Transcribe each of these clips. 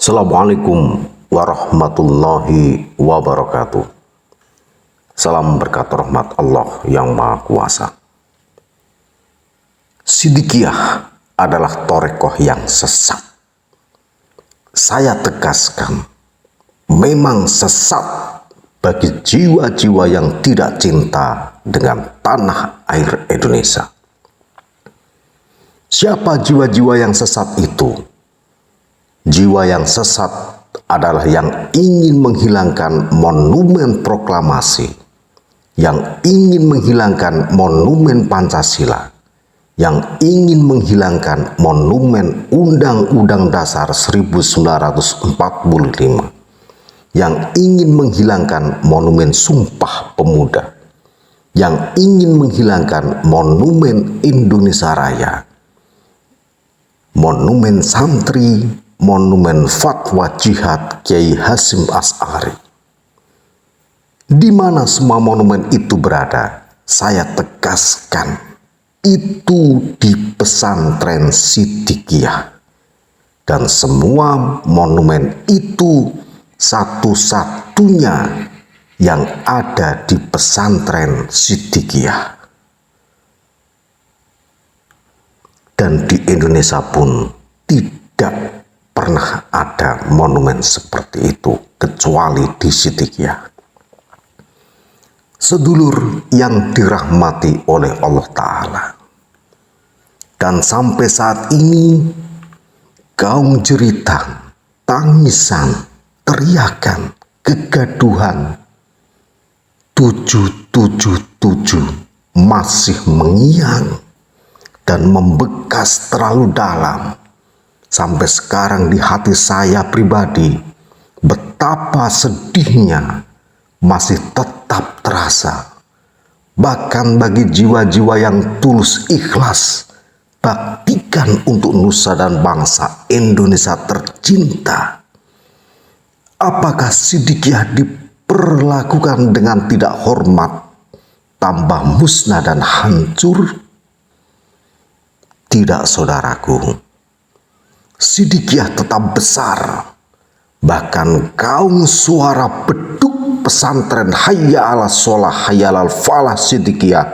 Assalamualaikum warahmatullahi wabarakatuh. Salam berkat rahmat Allah yang Maha Kuasa. Sidikiyah adalah torekoh yang sesat. Saya tegaskan, memang sesat bagi jiwa-jiwa yang tidak cinta dengan tanah air Indonesia. Siapa jiwa-jiwa yang sesat itu? Jiwa yang sesat adalah yang ingin menghilangkan monumen proklamasi, yang ingin menghilangkan monumen Pancasila, yang ingin menghilangkan monumen Undang-Undang Dasar 1945, yang ingin menghilangkan monumen Sumpah Pemuda, yang ingin menghilangkan monumen Indonesia Raya, monumen santri, monumen fatwa jihad Kiai Hasyim Asy'ari. Di mana semua monumen itu berada, saya tegaskan, itu di pesantren Sidikiyah. Dan semua monumen itu satu-satunya yang ada di pesantren Sidikiyah. Dan di Indonesia pun tidak pernah ada monumen seperti itu kecuali di Sidikiyah. Sedulur yang dirahmati oleh Allah Ta'ala. Dan sampai saat ini gaung jeritan, tangisan, teriakan, kegaduhan 777 masih mengiang dan membekas terlalu dalam. Sampai sekarang di hati saya pribadi, betapa sedihnya masih tetap terasa. Bahkan bagi jiwa-jiwa yang tulus ikhlas, baktikan untuk nusa dan bangsa Indonesia tercinta. Apakah Sidikiyah diperlakukan dengan tidak hormat, tambah musnah dan hancur? Tidak, saudaraku. Sidikiyah tetap besar. Bahkan gaung suara beduk pesantren Hayya 'alas Shalah Hayya 'alal Falah Sidikiyah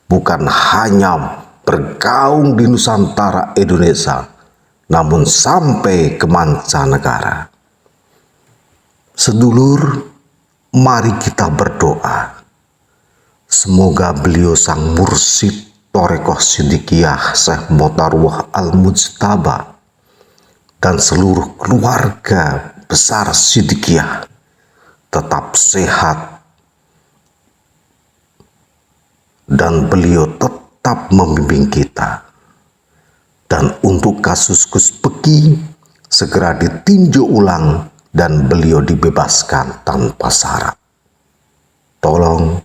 bukan hanya bergaung di Nusantara Indonesia, namun sampai ke mancanegara. Sedulur, mari kita berdoa. Semoga beliau sang mursyid torekoh Sidikiyah Syekh Motaruwah Al-Mujtaba dan seluruh keluarga besar Sidikiyah tetap sehat dan beliau tetap membimbing kita. Dan untuk kasus Gus Beki segera ditinjau ulang dan beliau dibebaskan tanpa syarat. Tolong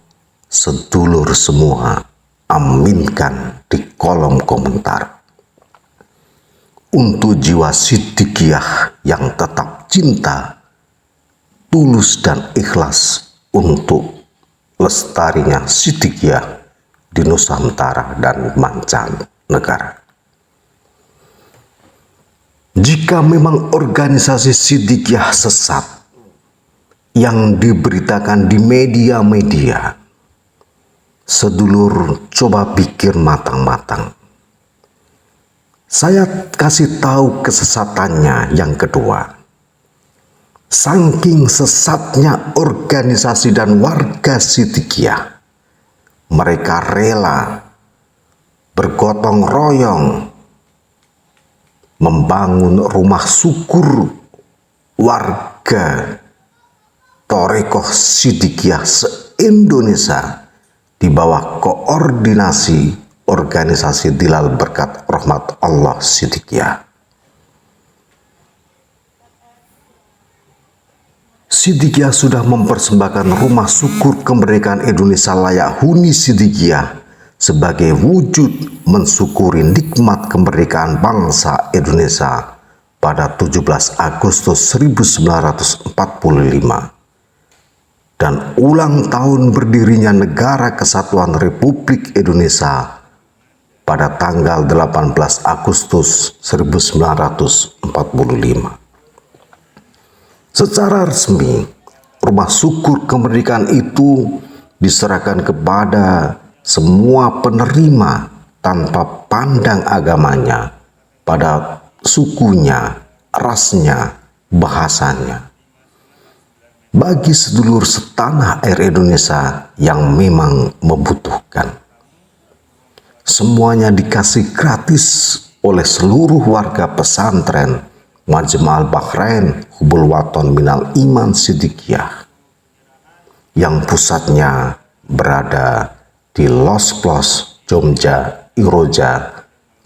sedulur semua aminkan di kolom komentar. Untuk jiwa Sidikiyah yang tetap cinta, tulus dan ikhlas untuk lestarinya Sidikiyah di Nusantara dan mancanegara. Jika memang organisasi Sidikiyah sesat yang diberitakan di media-media, sedulur coba pikir matang-matang. Saya kasih tahu kesesatannya yang kedua. Saking sesatnya organisasi dan warga Sidikiyah, mereka rela bergotong royong membangun rumah syukur warga torekoh Sidikiyah se-Indonesia di bawah koordinasi organisasi Dilal Berkat Rahmat Allah Sidikiyah. Sidikiyah sudah mempersembahkan rumah syukur kemerdekaan Indonesia layak huni Sidikiyah sebagai wujud mensyukuri nikmat kemerdekaan bangsa Indonesia pada 17 Agustus 1945 dan ulang tahun berdirinya Negara Kesatuan Republik Indonesia pada tanggal 18 Agustus 1945. Secara resmi, rumah syukur kemerdekaan itu diserahkan kepada semua penerima tanpa pandang agamanya, pada sukunya, rasnya, bahasanya. Bagi sedulur setanah air Indonesia yang memang membutuhkan. Semuanya dikasih gratis oleh seluruh warga pesantren Majma' al-Bahrain Hubul Waton Minal Iman Siddiqiyah yang pusatnya berada di Los Plos, Jogja, Iroja,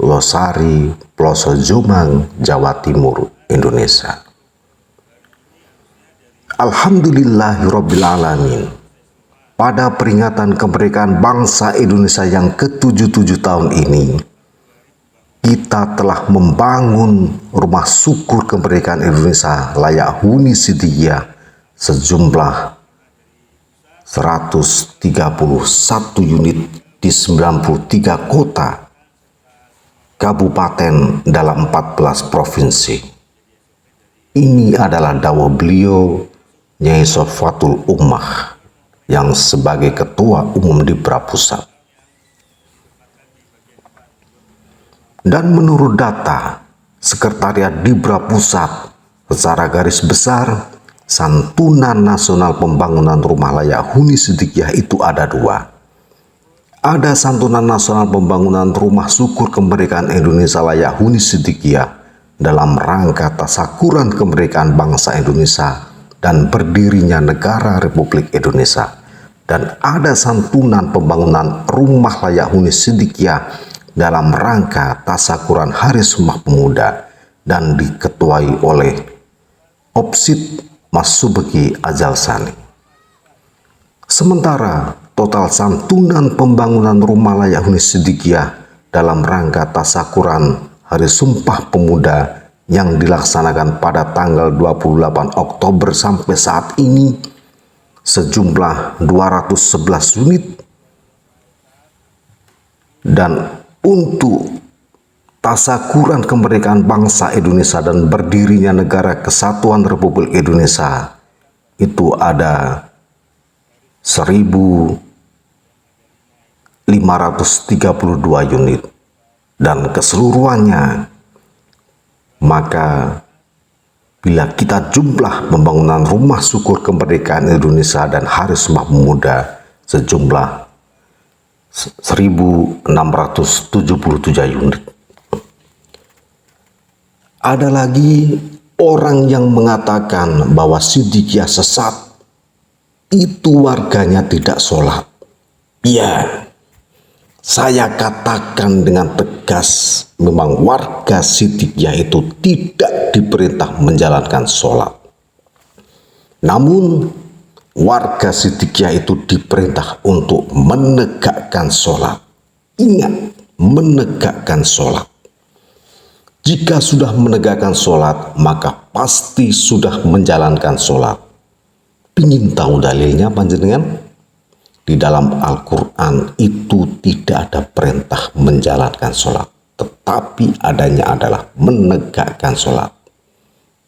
Losari, Ploso Jombang, Jawa Timur, Indonesia. Alhamdulillahirabbil alamin. Pada peringatan kemerdekaan bangsa Indonesia yang ke-77 tahun ini, kita telah membangun rumah syukur kemerdekaan Indonesia layak huni Siddiqiyah sejumlah 131 unit di 93 kota, kabupaten dalam 14 provinsi. Ini adalah dakwah beliau Nyai Sofatul Ummah yang sebagai Ketua Umum Dibra Pusat. Dan menurut data Sekretariat Dibra Pusat, secara garis besar, santunan nasional pembangunan rumah layak huni Siddiqiyah itu ada dua. Ada santunan nasional pembangunan rumah syukur kemerdekaan Indonesia layak huni Siddiqiyah dalam rangka tasakuran kemerdekaan bangsa Indonesia dan berdirinya negara Republik Indonesia. Dan ada santunan pembangunan rumah layak huni Siddiqiyah dalam rangka tasakuran Hari Sumpah Pemuda dan diketuai oleh Opsid Mas Subeki Ajal Sani. Sementara total santunan pembangunan rumah layak huni Siddiqiyah dalam rangka tasakuran Hari Sumpah Pemuda yang dilaksanakan pada tanggal 28 Oktober sampai saat ini sejumlah 211 unit, dan untuk tasakuran kemerdekaan bangsa Indonesia dan berdirinya negara Kesatuan Republik Indonesia itu ada 1.532 unit, dan keseluruhannya, maka bila kita jumlah pembangunan rumah syukur kemerdekaan Indonesia dan Hari Sumpah Pemuda sejumlah 1.677 unit. Ada lagi orang yang mengatakan bahwa Siddiqiyah sesat, itu warganya tidak sholat. Ya, saya katakan dengan tegas, memang warga Siddiqiyah itu tidak diperintah menjalankan sholat. Namun warga Siddiqiyah itu diperintah untuk menegakkan sholat. Ingat, menegakkan sholat. Jika sudah menegakkan sholat, maka pasti sudah menjalankan sholat. Pingin tahu dalilnya panjenengan? Di dalam Al-Quran itu tidak ada perintah menjalankan sholat, tetapi adanya adalah menegakkan sholat.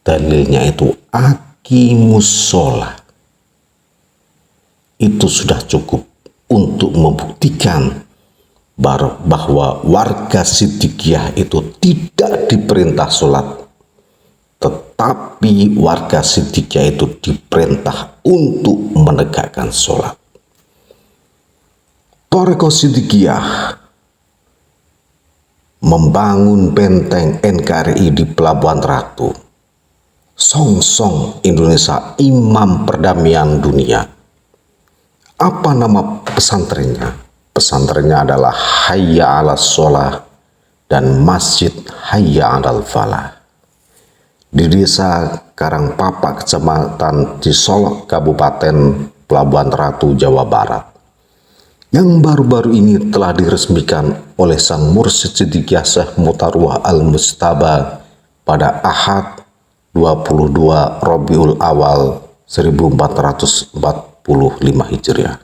Dalilnya itu aqimus sholat. Itu sudah cukup untuk membuktikan bahwa warga Siddiqiyah itu tidak diperintah sholat, tetapi warga Siddiqiyah itu diperintah untuk menegakkan sholat. Thariqah Siddiqiyah membangun benteng NKRI di Pelabuhan Ratu, Songsong Indonesia, imam perdamaian dunia. Apa nama pesantrennya? Pesantrennya adalah Hayya 'alas Sholah dan Masjid Hayya 'alal Falah. Di desa Karangpapak, kecamatan Cisolok, Kabupaten Pelabuhan Ratu, Jawa Barat, yang baru-baru ini telah diresmikan oleh Sang Mursyid Siddiqiyah Syekh Mutarwah Al-Mustaba pada Ahad 22 Rabiul Awal 1445 Hijriah.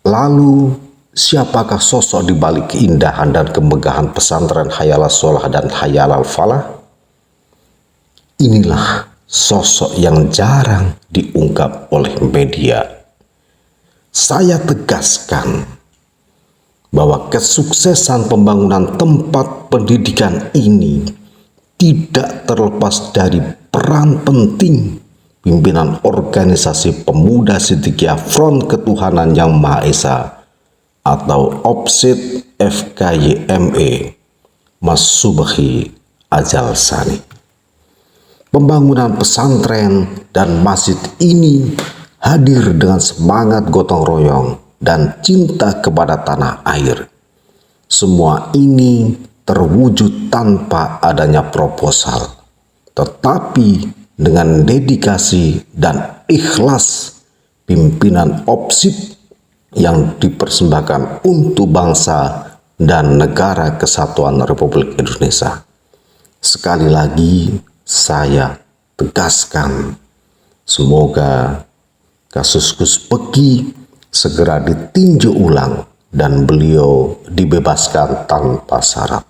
Lalu, siapakah sosok di balik keindahan dan kemegahan pesantren Hayya 'alas Sholah dan Hayya 'alal Falah? Inilah sosok yang jarang diungkap oleh media. Saya tegaskan bahwa kesuksesan pembangunan tempat pendidikan ini tidak terlepas dari peran penting pimpinan organisasi pemuda Siddiqiyah Front Ketuhanan Yang Maha Esa atau OPSID FKYME Mas Subhi Ajal Sani. Pembangunan pesantren dan masjid ini hadir dengan semangat gotong royong dan cinta kepada tanah air. Semua ini terwujud tanpa adanya proposal, tetapi dengan dedikasi dan ikhlas pimpinan OPSID yang dipersembahkan untuk bangsa dan negara kesatuan Republik Indonesia. Sekali lagi saya tegaskan, semoga kasus Gus Peki segera ditinjau ulang dan beliau dibebaskan tanpa syarat.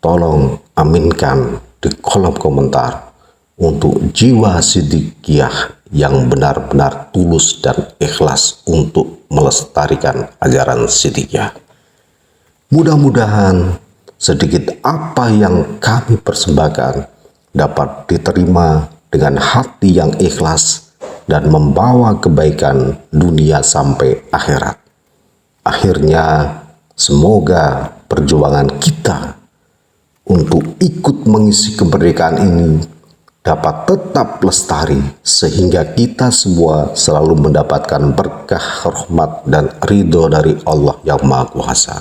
Tolong aminkan di kolom komentar untuk jiwa Siddiqiyah yang benar-benar tulus dan ikhlas untuk melestarikan ajaran Siddiqiyah. Mudah-mudahan sedikit apa yang kami persembahkan dapat diterima dengan hati yang ikhlas dan membawa kebaikan dunia sampai akhirat. Akhirnya, semoga perjuangan kita untuk ikut mengisi kemerdekaan ini dapat tetap lestari sehingga kita semua selalu mendapatkan berkah, rahmat, dan ridho dari Allah yang Maha Kuasa.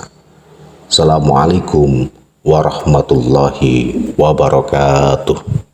Assalamualaikum warahmatullahi wabarakatuh.